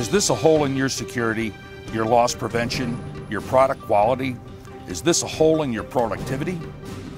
Is this a hole in your security, your loss prevention, your product quality? Is this a hole in your productivity?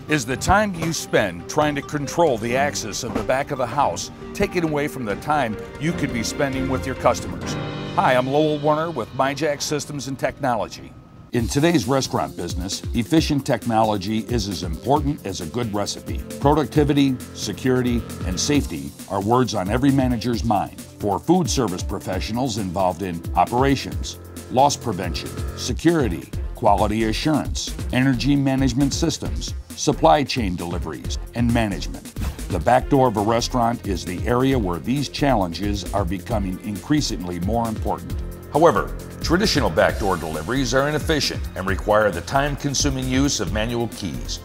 Is the time you spend trying to control the access of the back of the house taken away from the time you could be spending with your customers? Hi, I'm Lowell Warner with MyJack Systems and Technology. In today's restaurant business, efficient technology is as important as a good recipe. Productivity, security, and safety are words on every manager's mind. For food service professionals involved in operations, loss prevention, security, quality assurance, energy management systems, supply chain deliveries, and management. The back door of a restaurant is the area where these challenges are becoming increasingly more important. However, traditional backdoor deliveries are inefficient and require the time-consuming use of manual keys.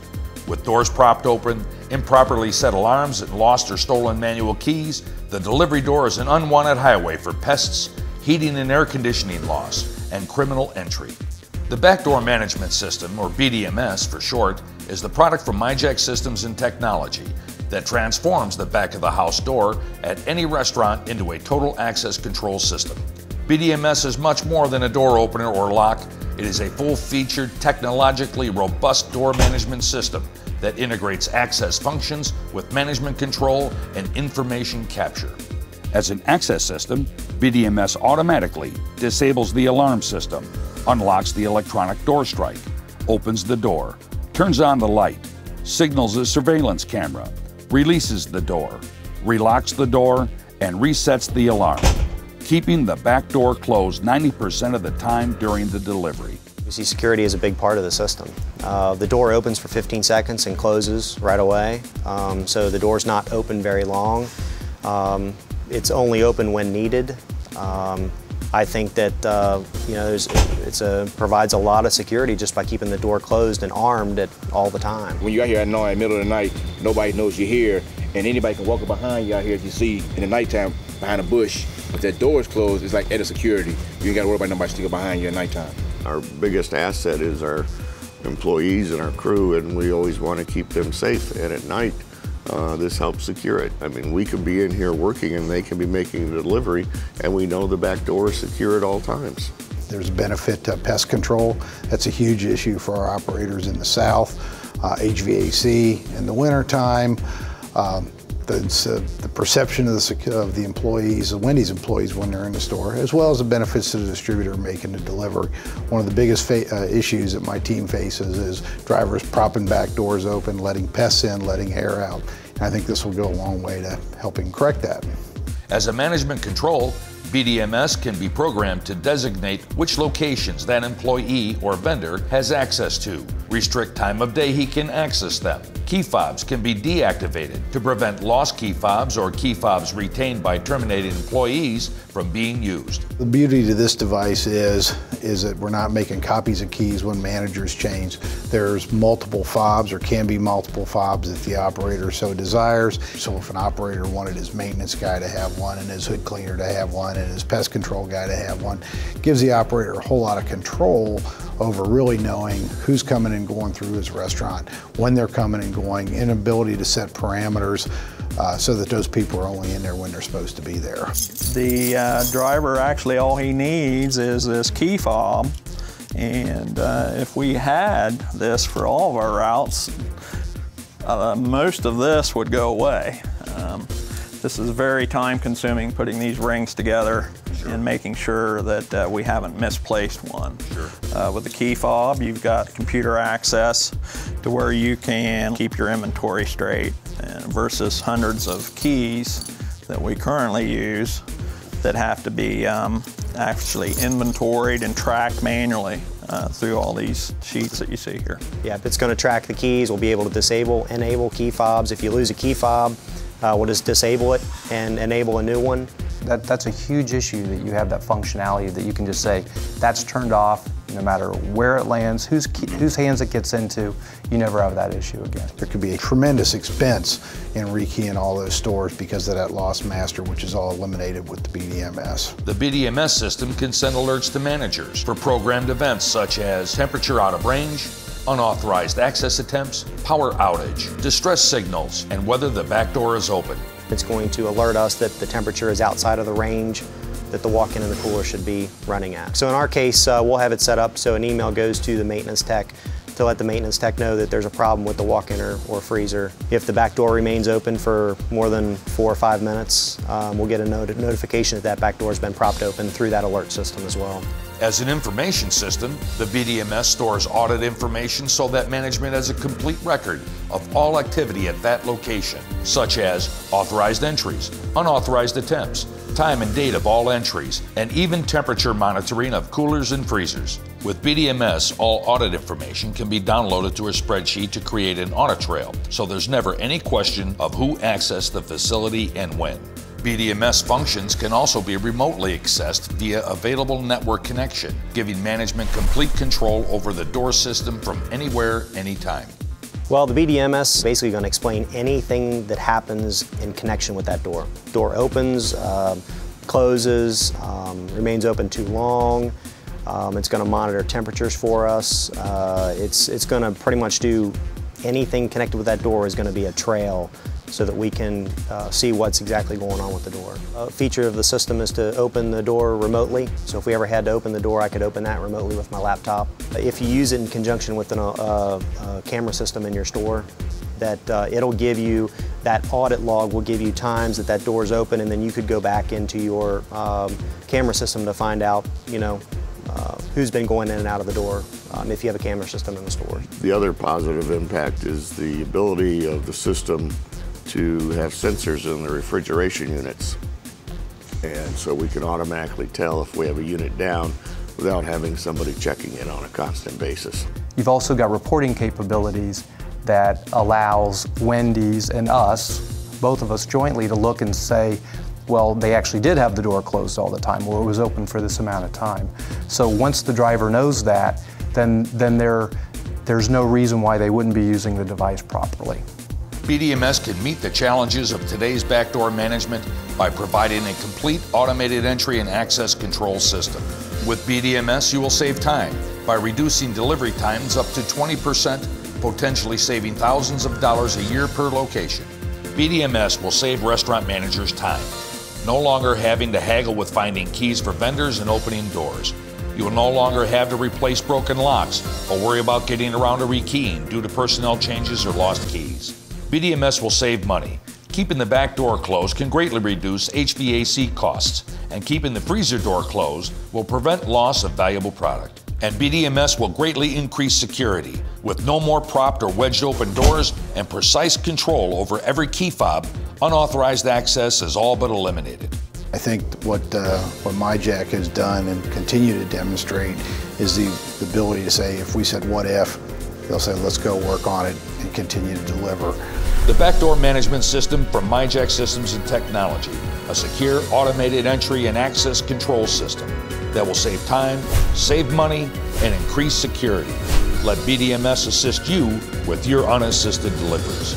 With doors propped open, improperly set alarms, and lost or stolen manual keys, the delivery door is an unwanted highway for pests, heating and air conditioning loss, and criminal entry. The Backdoor Management System, or BDMS for short, is the product from MyJack Systems and Technology that transforms the back of the house door at any restaurant into a total access control system. BDMS is much more than a door opener or lock. It is a full-featured, technologically robust door management system that integrates access functions with management control and information capture. As an access system, BDMS automatically disables the alarm system, unlocks the electronic door strike, opens the door, turns on the light, signals a surveillance camera, releases the door, relocks the door, and resets the alarm, keeping the back door closed 90% of the time during the delivery. We see security as a big part of the system. The door opens for 15 seconds and closes right away, so the door's not open very long. It's only open when needed. I think that it provides a lot of security just by keeping the door closed and armed all the time. When you're out here at night, in the middle of the night, nobody knows you're here, and anybody can walk up behind you out here, as you see in the nighttime behind a bush. If that door is closed, it's like added security. You ain't got to worry about nobody sticking behind you at nighttime. Our biggest asset is our employees and our crew, and we always want to keep them safe. And at night, this helps secure it. I mean, we could be in here working and they can be making the delivery, and we know the back door is secure at all times. There's a benefit to pest control. That's a huge issue for our operators in the south. HVAC in the wintertime. The perception of the employees, the Wendy's employees when they're in the store, as well as the benefits to the distributor making the delivery. One of the biggest issues that my team faces is drivers propping back doors open, letting pests in, letting air out. And I think this will go a long way to helping correct that. As a management control, BDMS can be programmed to designate which locations that employee or vendor has access to, restrict time of day he can access them. Key fobs can be deactivated to prevent lost key fobs or key fobs retained by terminated employees from being used. The beauty to this device is that we're not making copies of keys when managers change. There's multiple fobs, or can be multiple fobs if the operator so desires. So if an operator wanted his maintenance guy to have one, and his hood cleaner to have one, and his pest control guy to have one, it gives the operator a whole lot of control over really knowing who's coming and going through his restaurant, when they're coming and going, and ability to set parameters so that those people are only in there when they're supposed to be there. The driver, actually all he needs is this key fob, and if we had this for all of our routes, most of this would go away. This is very time consuming, putting these rings together. Sure. And making sure that we haven't misplaced one. Sure. With the key fob, you've got computer access to where you can keep your inventory straight, and versus hundreds of keys that we currently use that have to be actually inventoried and tracked manually through all these sheets that you see here. Yeah, if it's going to track the keys, we'll be able to enable key fobs. If you lose a key fob, we'll just disable it and enable a new one. That's a huge issue, that you have that functionality that you can just say, that's turned off no matter where it lands, whose hands it gets into. You never have that issue again. There could be a tremendous expense in rekeying all those stores because of that lost master, which is all eliminated with the BDMS. The BDMS system can send alerts to managers for programmed events such as temperature out of range, unauthorized access attempts, power outage, distress signals, and whether the back door is open. It's going to alert us that the temperature is outside of the range that the walk-in and the cooler should be running at. So in our case, we'll have it set up so an email goes to the maintenance tech to let the maintenance tech know that there's a problem with the walk-in or freezer. If the back door remains open for more than 4 or 5 minutes, we'll get a notification that that back door has been propped open through that alert system as well. As an information system, the BDMS stores audit information so that management has a complete record of all activity at that location, such as authorized entries, unauthorized attempts, time and date of all entries, and even temperature monitoring of coolers and freezers. With BDMS, all audit information can be downloaded to a spreadsheet to create an audit trail, so there's never any question of who accessed the facility and when. BDMS functions can also be remotely accessed via available network connection, giving management complete control over the door system from anywhere, anytime. Well, the BDMS is basically going to explain anything that happens in connection with that door. Door opens, closes, remains open too long. It's going to monitor temperatures for us. It's going to pretty much do anything connected with that door is going to be a trail so that we can see what's exactly going on with the door. A feature of the system is to open the door remotely. So if we ever had to open the door, I could open that remotely with my laptop. If you use it in conjunction with a camera system in your store, that it'll give you, that audit log will give you times that that door is open, and then you could go back into your camera system to find out, who's been going in and out of the door if you have a camera system in the store. The other positive impact is the ability of the system to have sensors in the refrigeration units. And so we can automatically tell if we have a unit down without having somebody checking it on a constant basis. You've also got reporting capabilities that allows Wendy's and us, both of us jointly, to look and say, well, they actually did have the door closed all the time, or it was open for this amount of time. So once the driver knows that, then there's no reason why they wouldn't be using the device properly. BDMS can meet the challenges of today's backdoor management by providing a complete automated entry and access control system. With BDMS, you will save time by reducing delivery times up to 20%, potentially saving thousands of dollars a year per location. BDMS will save restaurant managers time, no longer having to haggle with finding keys for vendors and opening doors. You will no longer have to replace broken locks or worry about getting around to rekeying due to personnel changes or lost keys. BDMS will save money. Keeping the back door closed can greatly reduce HVAC costs, and keeping the freezer door closed will prevent loss of valuable product. And BDMS will greatly increase security. With no more propped or wedged open doors and precise control over every key fob, unauthorized access is all but eliminated. I think what MyJack has done and continue to demonstrate is the ability to say, if we said what if, they'll say let's go work on it and continue to deliver. The backdoor management system from MyJack Systems and Technology, a secure automated entry and access control system that will save time, save money, and increase security. Let BDMS assist you with your unassisted deliveries.